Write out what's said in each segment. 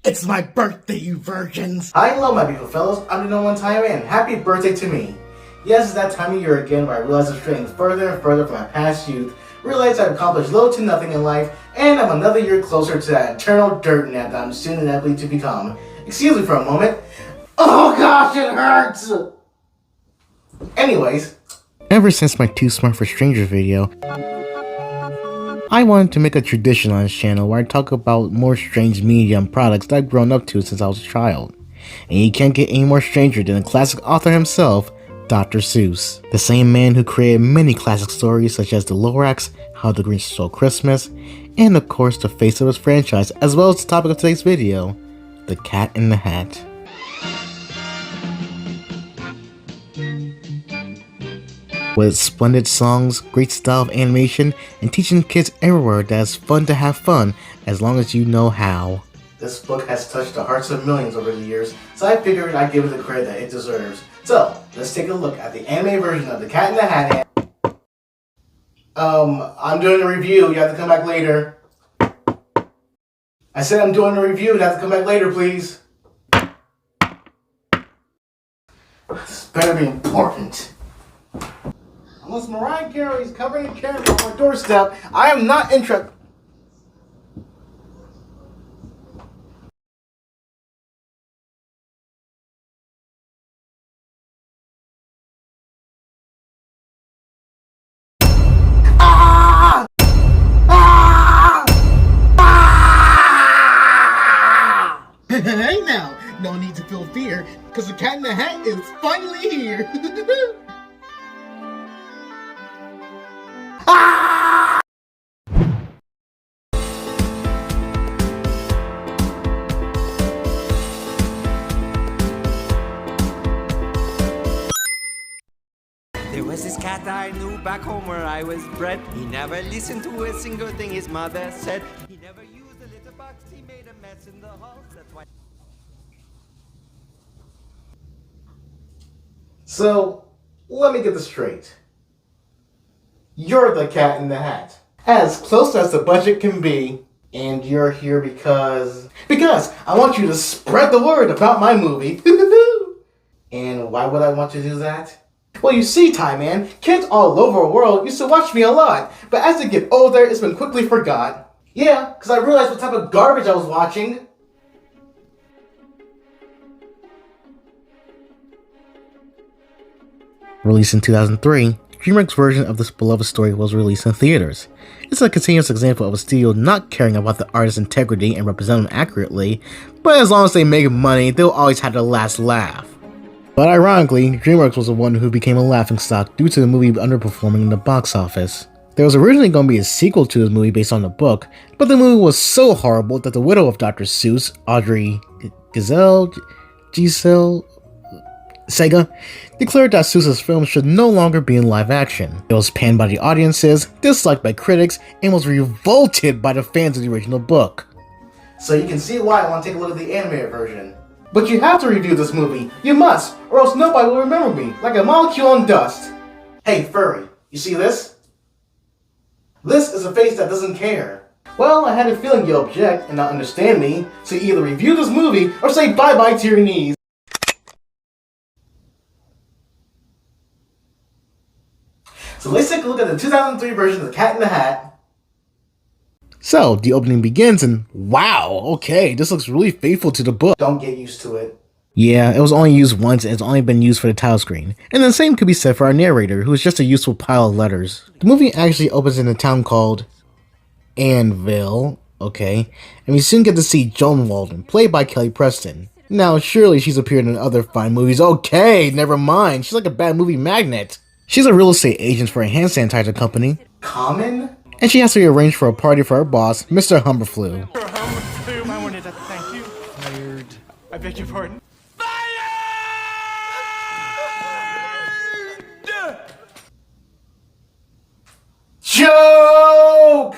It's my birthday, you virgins! Hi, hello, my beautiful fellows. I'm the number one time in. Happy birthday to me. Yes, it's that time of year again where I realize I'm straying further and further from my past youth, realize I've accomplished little to nothing in life, and I'm another year closer to that eternal dirt nap that I'm soon inevitably to become. Excuse me for a moment. Oh gosh, it hurts! Anyways. Ever since my Too Smart for Strangers video, I wanted to make a tradition on this channel where I talk about more strange media and products that I've grown up to since I was a child. And you can't get any more stranger than the classic author himself, Dr. Seuss. The same man who created many classic stories such as The Lorax, How the Grinch Stole Christmas, and of course the face of his franchise, as well as the topic of today's video, The Cat in the Hat. With splendid songs, great style of animation, and teaching kids everywhere that it's fun to have fun as long as you know how. This book has touched the hearts of millions over the years, so I figured I'd give it the credit that it deserves. So, let's take a look at the anime version of The Cat in the Hat. I'm doing a review, you have to come back later. I said I'm doing a review, you have to come back later, please. This better be important. Unless Mariah Carey's covering a camera on my doorstep, I am not interested. Hey now, no need to feel fear, because the Cat in the Hat is finally here! There was this cat I knew back home where I was bred. He never listened to a single thing his mother said. He never used a litter box, he made a mess in the halls. That's why. So, let me get this straight. You're the Cat in the Hat. As close as the budget can be. And you're here because I want you to spread the word about my movie. And why would I want you to do that? Well, you see, Ty Man, kids all over the world used to watch me a lot, but as they get older, it's been quickly forgot. Yeah, because I realized what type of garbage I was watching. Released in 2003, DreamWorks' version of this beloved story was released in theaters. It's a continuous example of a studio not caring about the artist's integrity and representing them accurately, but as long as they make money, they'll always have the last laugh. But ironically, DreamWorks was the one who became a laughingstock due to the movie underperforming in the box office. There was originally going to be a sequel to this movie based on the book, but the movie was so horrible that the widow of Dr. Seuss, Audrey Giselle Sega, declared that Seuss's film should no longer be in live action. It was panned by the audiences, disliked by critics, and was revolted by the fans of the original book. So you can see why I want to take a look at the animated version. But you have to review this movie. You must, or else nobody will remember me, like a molecule on dust. Hey, furry, you see this? This is a face that doesn't care. Well, I had a feeling you'll object and not understand me, so either review this movie or say bye-bye to your knees. So let's take a look at the 2003 version of The Cat in the Hat. So, the opening begins and wow, okay, this looks really faithful to the book. Don't get used to it. Yeah, it was only used once and it's only been used for the title screen. And the same could be said for our narrator, who is just a useful pile of letters. The movie actually opens in a town called Anvil, okay, and we soon get to see Joan Walden, played by Kelly Preston. Now, surely she's appeared in other fine movies. Okay, never mind, she's like a bad movie magnet. She's a real estate agent for a hand sanitizer company. Common? And she has to arrange for a party for her boss, Mr. Humberflu. I wanted to thank you. Fired. I beg your pardon. Joke!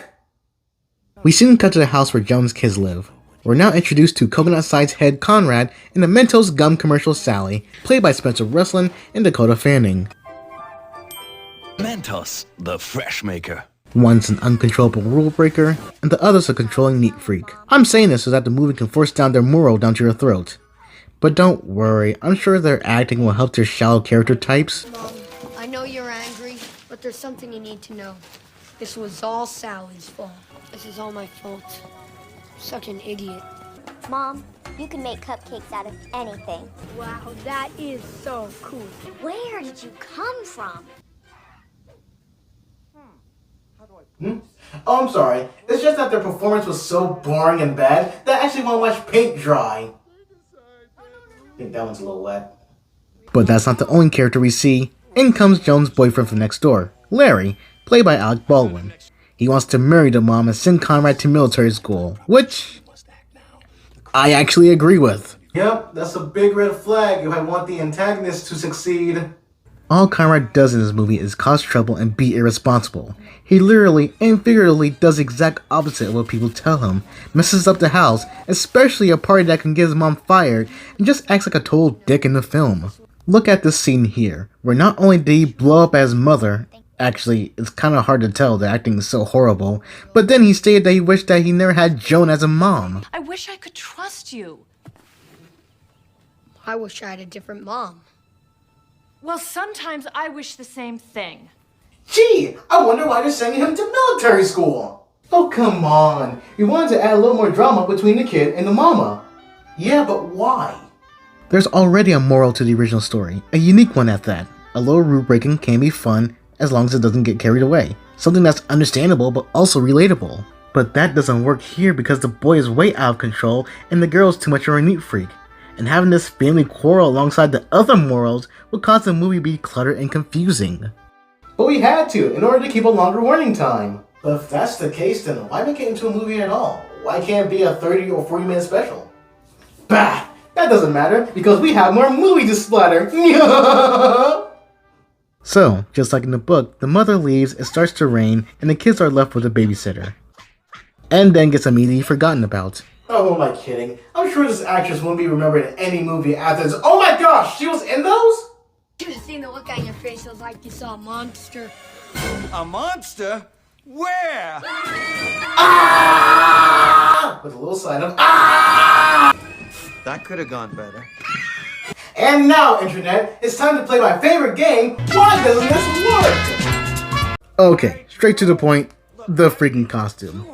We soon cut to the house where Joan's kids live. We're now introduced to Coconut Side's head Conrad and the Mentos gum commercial Sally, played by Spencer Wrestling and Dakota Fanning. Mentos, the fresh maker. One's an uncontrollable rule breaker, and the other's a controlling neat freak. I'm saying this so that the movie can force down their moral down to your throat. But don't worry, I'm sure their acting will help their shallow character types. Mom, I know you're angry, but there's something you need to know. This was all Sally's fault. This is all my fault. I'm such an idiot. Mom, you can make cupcakes out of anything. Wow, that is so cool. Where did you come from? Oh, I'm sorry. It's just that their performance was so boring and bad that I actually want to watch paint dry. I think that one's a little wet. But that's not the only character we see. In comes Joan's boyfriend from next door, Larry, played by Alec Baldwin. He wants to marry the mom and send Conrad to military school, which I actually agree with. Yep, that's a big red flag if I want the antagonist to succeed. All Conrad does in this movie is cause trouble and be irresponsible. He literally and figuratively does the exact opposite of what people tell him, messes up the house, especially a party that can get his mom fired, and just acts like a total dick in the film. Look at this scene here, where not only did he blow up at his mother, actually, it's kinda hard to tell, the acting is so horrible, but then he stated that he wished that he never had Joan as a mom. I wish I could trust you. I wish I had a different mom. Well, sometimes I wish the same thing. Gee, I wonder why they're sending him to military school. Oh, come on. You wanted to add a little more drama between the kid and the mama. Yeah, but why? There's already a moral to the original story, a unique one at that. A little rule breaking can be fun as long as it doesn't get carried away. Something that's understandable but also relatable. But that doesn't work here because the boy is way out of control and the girl is too much of a neat freak. And having this family quarrel alongside the other morals would cause the movie to be cluttered and confusing. But we had to, in order to keep a longer running time. But if that's the case, then why make it into a movie at all? Why can't it be a 30 or 40 minute special? Bah! That doesn't matter, because we have more movie to splatter! So, just like in the book, the mother leaves, it starts to rain, and the kids are left with a babysitter. And then gets immediately forgotten about. Oh, who am I kidding? I'm sure this actress won't be remembered in any movie after this. Oh my gosh, she was in those? You should have seen the look on your face. It was like you saw a monster. A monster? Where? Ah! With a little sign of ah! That could have gone better. And now, Internet, it's time to play my favorite game, Why Doesn't This Work? Okay, straight to the point, the freaking costume.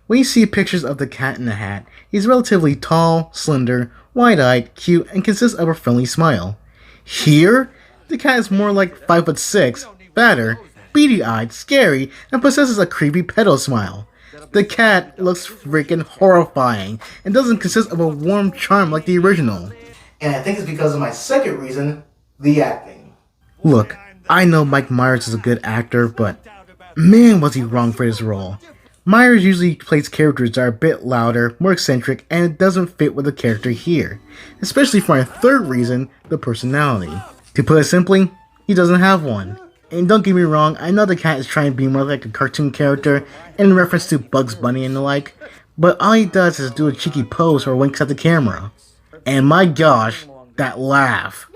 When you see pictures of the cat in the hat, he's relatively tall, slender, wide-eyed, cute, and consists of a friendly smile. Here, the cat is more like 5'6", fatter, beady-eyed, scary, and possesses a creepy pedo smile. The cat looks freaking horrifying, and doesn't consist of a warm charm like the original. And I think it's because of my second reason, the acting. Look, I know Mike Myers is a good actor, but man was he wrong for his role. Myers usually plays characters that are a bit louder, more eccentric, and it doesn't fit with the character here. Especially for my third reason, the personality. To put it simply, he doesn't have one. And don't get me wrong, I know the cat is trying to be more like a cartoon character in reference to Bugs Bunny and the like, but all he does is do a cheeky pose or winks at the camera. And my gosh, that laugh.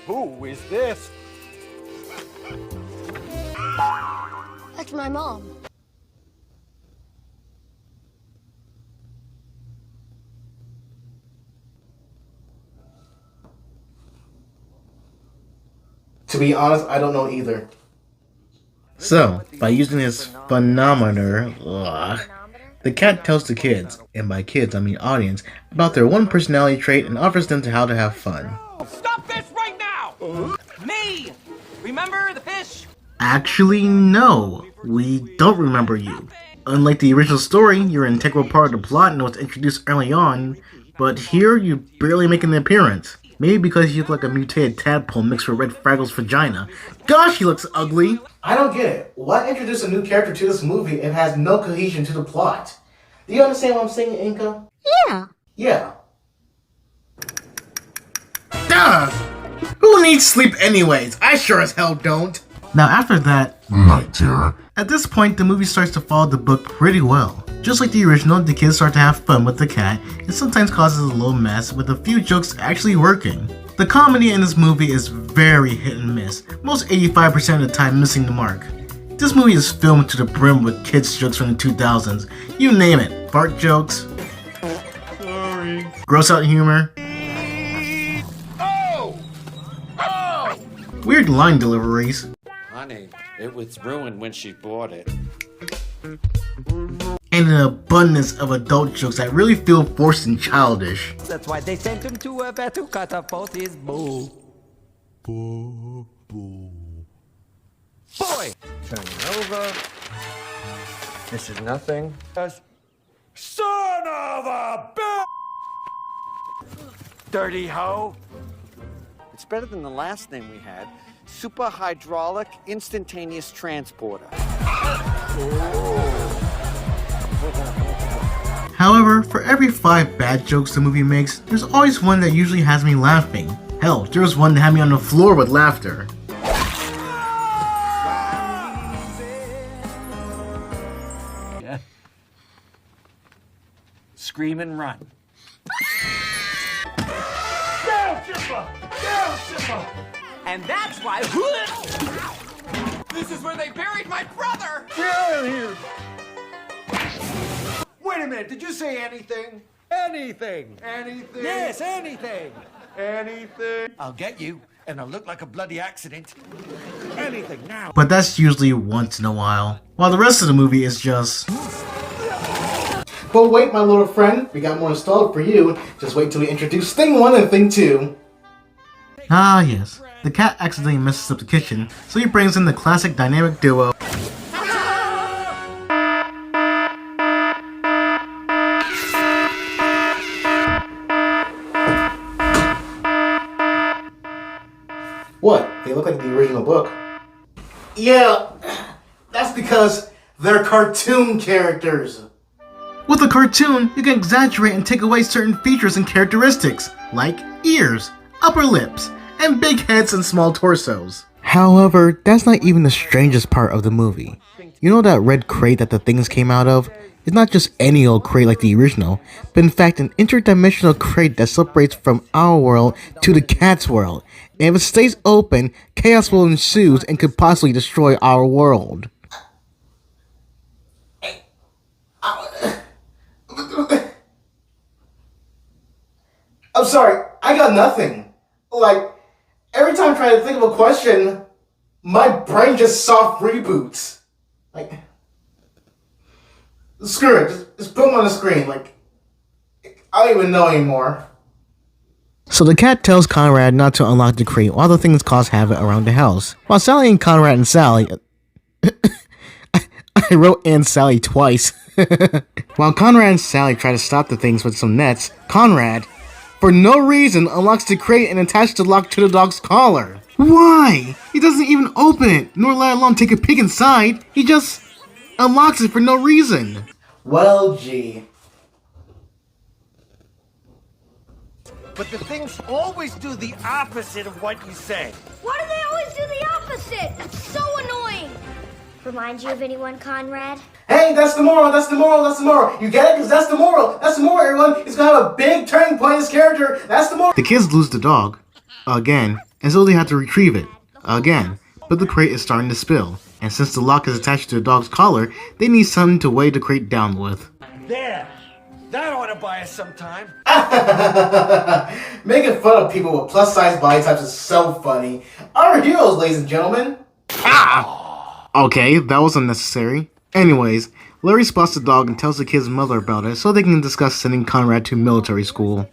Who is this? That's my mom. To be honest, I don't know either. So, by using his phenometer, the cat tells the kids, and by kids I mean audience, about their one personality trait and offers them to how to have fun. Stop this right now! Me! Remember the fish? Actually, no, we don't remember you. Unlike the original story, you're an integral part of the plot and was introduced early on, but here you barely make an appearance. Maybe because you look like a mutated tadpole mixed with Red Fraggle's vagina. Gosh, he looks ugly! I don't get it. Why introduce a new character to this movie if it has no cohesion to the plot? Do you understand what I'm saying, Inka? Yeah. Yeah. Duh! Who needs sleep anyways? I sure as hell don't. Now after that, Night terror. at this point the movie starts to follow the book pretty well. Just like the original, the kids start to have fun with the cat. It sometimes causes a little mess, with a few jokes actually working. The comedy in this movie is very hit and miss, most 85% of the time missing the mark. This movie is filmed to the brim with kids jokes from the 2000s. You name it. Fart jokes. Sorry. Gross out humor. Weird line deliveries. Honey, it was ruined when she bought it. And an abundance of adult jokes that really feel forced and childish. That's why they sent him to a vet to cut off both his boo. Boo, boo. Boy! Turning over. This is nothing. Son of a bitch! Dirty hoe! It's better than the last name we had. Super hydraulic instantaneous transporter. However, for every 5 bad jokes the movie makes, there's always one that usually has me laughing. Hell, there was one that had me on the floor with laughter. Yeah. Scream and run. Down, Chipper! Down, Chipper! And that's why. This is where they buried my brother! Get out of here! Wait a minute, did you say anything? Anything! Anything? Yes, anything! Anything! I'll get you, and I'll look like a bloody accident. Anything now! But that's usually once in a while, while the rest of the movie is just... But wait, my little friend, we got more installed for you. Just wait till we introduce Thing 1 and Thing 2. Ah yes, the cat accidentally messes up the kitchen, so he brings in the classic dynamic duo. What? They look like the original book. Yeah, that's because they're cartoon characters. With a cartoon, you can exaggerate and take away certain features and characteristics, like ears, upper lips, and big heads and small torsos. However, that's not even the strangest part of the movie. You know that red crate that the things came out of? It's not just any old crate like the original, but in fact an interdimensional crate that separates from our world to the cat's world. And if it stays open, chaos will ensue and could possibly destroy our world. I'm sorry, I got nothing. Like, every time I try to think of a question, my brain just soft reboots. Like, screw it, just put them on the screen. Like, I don't even know anymore. So the cat tells Conrad not to unlock the crate while the things cause havoc around the house. While Sally and Conrad and Sally... I wrote and Sally twice. While Conrad and Sally try to stop the things with some nets, Conrad, for no reason, unlocks the crate and attaches the lock to the dog's collar. Why? He doesn't even open it, nor let alone take a peek inside. He just unlocks it for no reason. Well, gee. But the things always do the opposite of what you say. Why do they always do the opposite? That's so annoying. Remind you of anyone, Conrad? Hey, that's the moral, that's the moral, that's the moral. You get it? Because that's the moral. That's the moral, everyone. He's gonna have a big turning point in his character. That's the moral. The kids lose the dog. Again. And so they have to retrieve it. Again. But the crate is starting to spill. And since the lock is attached to the dog's collar, they need something to weigh the crate down with. There! That ought to buy us some time. Making fun of people with plus-size body types is so funny. Our heroes, ladies and gentlemen. Ah! Okay, that was unnecessary. Anyways, Larry spots the dog and tells the kid's mother about it so they can discuss sending Conrad to military school.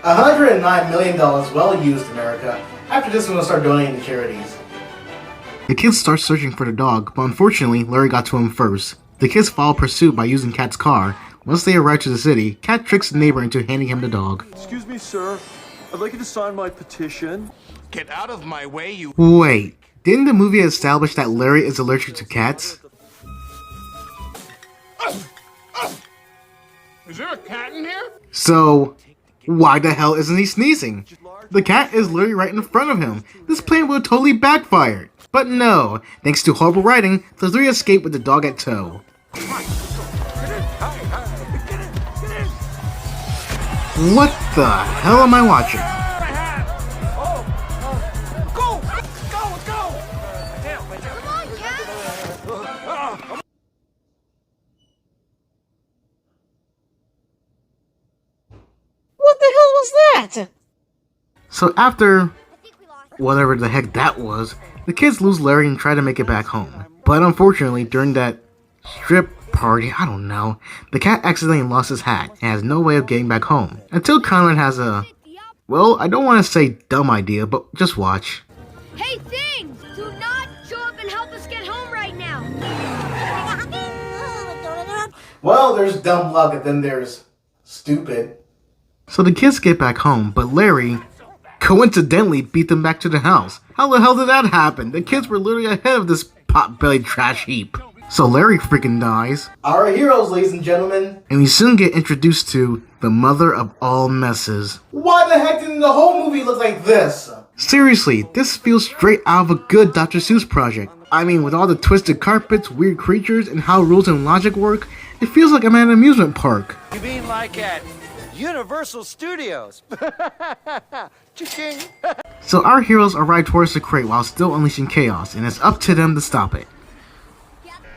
$109 million well used, America. After this, we're gonna start donating to charities. The kids start searching for the dog, but unfortunately, Larry got to him first. The kids follow pursuit by using Cat's car. Once they arrive to the city, Cat tricks the neighbor into handing him the dog. Excuse me, sir. I'd like you to sign my petition. Get out of my way, you... Wait, didn't the movie establish that Larry is allergic to cats? Is there a cat in here? So, Why the hell isn't he sneezing? The cat is literally right in front of him. This plan would have totally backfired. But no, thanks to horrible writing, the three escape with the dog at tow. What the hell am I watching? What the hell was that? So after whatever the heck that was, the kids lose Larry and try to make it back home. But unfortunately, during that strip party, I don't know, the cat accidentally lost his hat and has no way of getting back home. Until Conrad has a, well, I don't want to say dumb idea, but just watch. Hey, things! Do not show up and help us get home right now. Well, there's dumb luck and then there's stupid. So the kids get back home, but Larry coincidentally beat them back to the house. How the hell did that happen? The kids were literally ahead of this pot-bellied trash heap. So Larry freaking dies. Our heroes, ladies and gentlemen. And we soon get introduced to the mother of all messes. Why the heck didn't the whole movie look like this? Seriously, this feels straight out of a good Dr. Seuss project. I mean, with all the twisted carpets, weird creatures, and how rules and logic work, it feels like I'm at an amusement park. You mean like at Universal Studios? Cha-ching. So our heroes arrive towards the crate while still unleashing chaos, and it's up to them to stop it.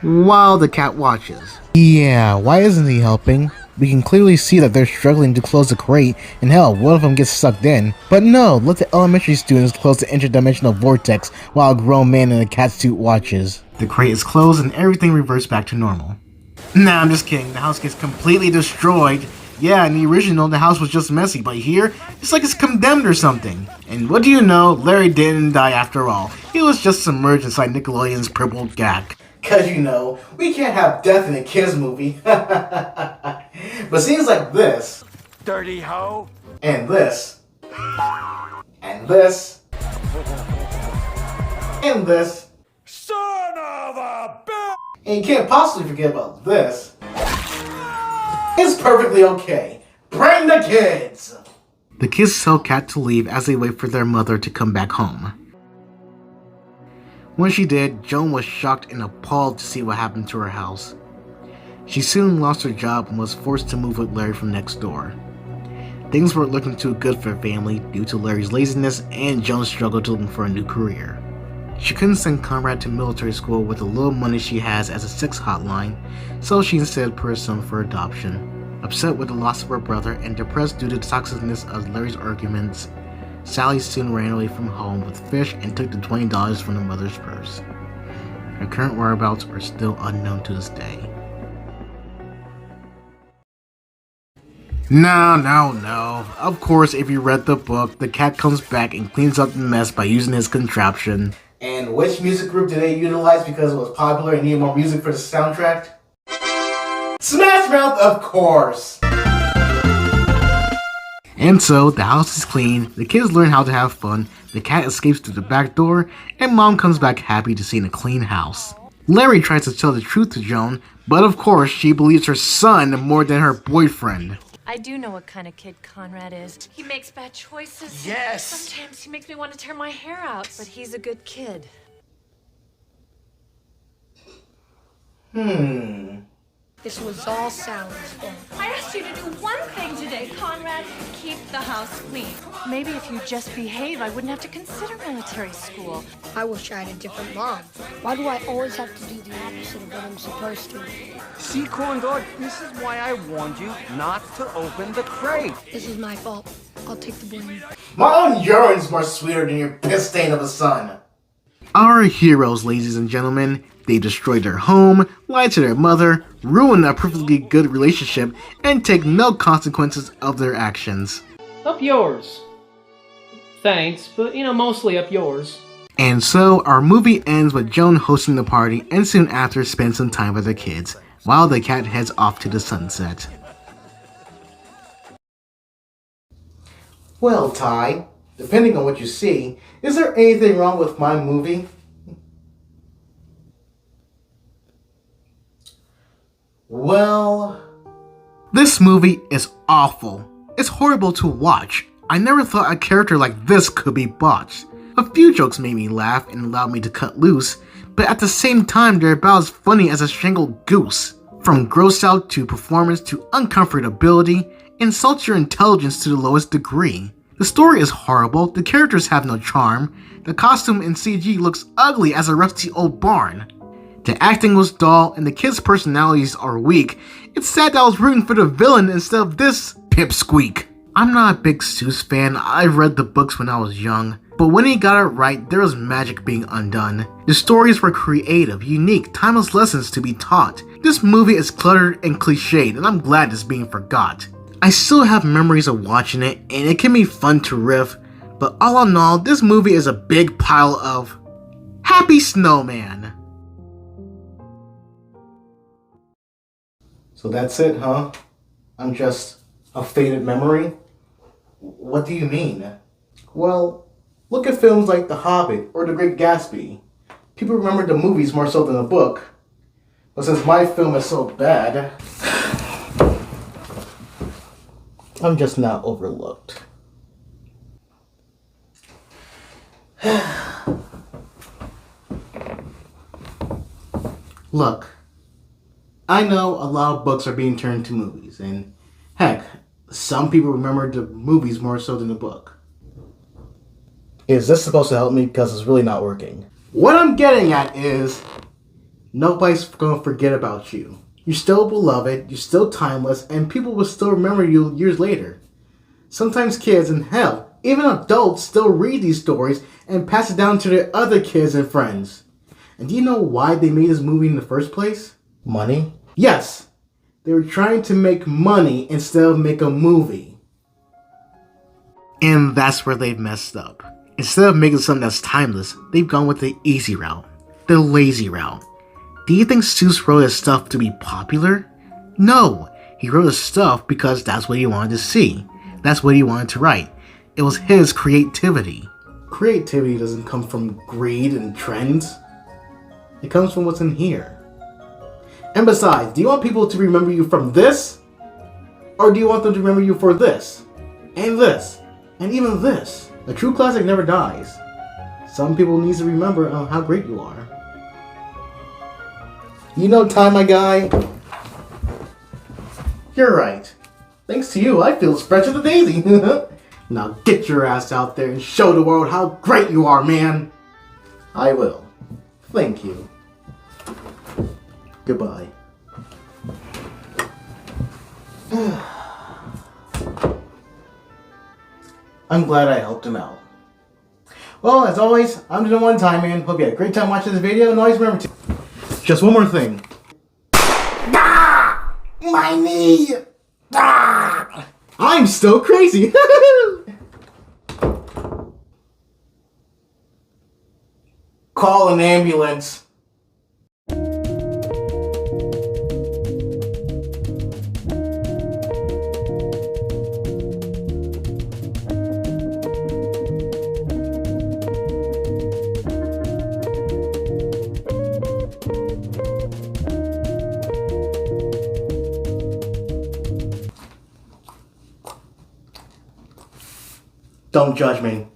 While the cat watches. Yeah, why isn't he helping? We can clearly see that they're struggling to close the crate, and hell, one of them gets sucked in. But no, let the elementary students close the interdimensional vortex while a grown man in a cat suit watches. The crate is closed and everything reverts back to normal. Nah, I'm just kidding. The house gets completely destroyed. Yeah, in the original, the house was just messy, but here, it's like it's condemned or something. And what do you know, Larry didn't die after all. He was just submerged inside Nickelodeon's purple gag. Cause you know, we can't have death in a kids movie. But scenes like this, Dirty hoe. and this, and this, and this, Son of a bitch! and you can't possibly forget about this, it's perfectly okay. Bring the kids! The kids tell Kat to leave as they wait for their mother to come back home. When she did, Joan was shocked and appalled to see what happened to her house. She soon lost her job and was forced to move with Larry from next door. Things weren't looking too good for her family due to Larry's laziness and Joan's struggle to look for a new career. She couldn't send Conrad to military school with the little money she has as a sex hotline, so she instead put her son for adoption. Upset with the loss of her brother and depressed due to the toxicness of Larry's arguments, Sally soon ran away from home with Fish and took the $20 from the mother's purse. Her current whereabouts are still unknown to this day. No. Of course, if you read the book, the cat comes back and cleans up the mess by using his contraption. And which music group did they utilize because it was popular and needed more music for the soundtrack? Smash Mouth, of course! And so, the house is clean, the kids learn how to have fun, the cat escapes through the back door, and Mom comes back happy to seeing a clean house. Larry tries to tell the truth to Joan, but of course, she believes her son more than her boyfriend. I do know what kind of kid Conrad is. He makes bad choices. Yes. Sometimes he makes me want to tear my hair out, but he's a good kid. This was all Sally's fault. I asked you to do one thing today, Conrad. Keep the house clean. Maybe if you just behave, I wouldn't have to consider military school. I wish I had a different mom. Why do I always have to do the opposite of what I'm supposed to? See, corn dog, this is why I warned you not to open the crate. This is my fault. I'll take the blame. My own urine's more sweeter than your piss stain of a son. Our heroes, ladies and gentlemen, they destroy their home, lie to their mother, ruin a perfectly good relationship, and take no consequences of their actions. Up yours. Thanks, but mostly up yours. And so, our movie ends with Joan hosting the party and soon after spends some time with the kids, while the cat heads off to the sunset. Well, Ty, depending on what you see, is there anything wrong with my movie? Well, this movie is awful. it's horrible to watch. I never thought a character like this could be botched. A few jokes made me laugh and allowed me to cut loose, but at the same time they're about as funny as a strangled goose. From gross out to performance to uncomfortability, insults your intelligence to the lowest degree. The story is horrible, the characters have no charm, the costume and CG looks ugly as a rusty old barn. The acting was dull and the kids' personalities are weak. It's sad that I was rooting for the villain instead of this pipsqueak. I'm not a big Seuss fan, I've read the books when I was young, but when he got it right, there was magic being undone. The stories were creative, unique, timeless lessons to be taught. This movie is cluttered and cliched, and I'm glad it's being forgot. I still have memories of watching it, and it can be fun to riff, but all in all, this movie is a big pile of Happy Snowman. So that's it, huh? I'm just a faded memory? What do you mean? Well, look at films like The Hobbit or The Great Gatsby. People remember the movies more so than the book. But since my film is so bad, I'm just not overlooked. Look, I know a lot of books are being turned to movies, and heck, some people remember the movies more so than the book. Is this supposed to help me? Because it's really not working. What I'm getting at is, nobody's gonna forget about you. You're still beloved, you're still timeless, and people will still remember you years later. Sometimes kids, and hell, even adults still read these stories and pass it down to their other kids and friends. And do you know why they made this movie in the first place? Money? Yes! They were trying to make money instead of make a movie. And that's where they've messed up. Instead of making something that's timeless, they've gone with the easy route. The lazy route. Do you think Seuss wrote his stuff to be popular? No! He wrote his stuff because that's what he wanted to see. That's what he wanted to write. It was his creativity. Creativity doesn't come from greed and trends. It comes from what's in here. And besides, do you want people to remember you from this? Or do you want them to remember you for this? And this? And even this? A true classic never dies. Some people need to remember how great you are. You know time, my guy? You're right. Thanks to you, I feel spread to the daisy. Now get your ass out there and show the world how great you are, man. I will. Thank you. Goodbye. I'm glad I helped him out. Well, as always, I'm the one time man. Hope you had a great time watching this video, and always remember to... Just one more thing. Ah! My knee! Ah! I'm still crazy! Call an ambulance. Don't judge me.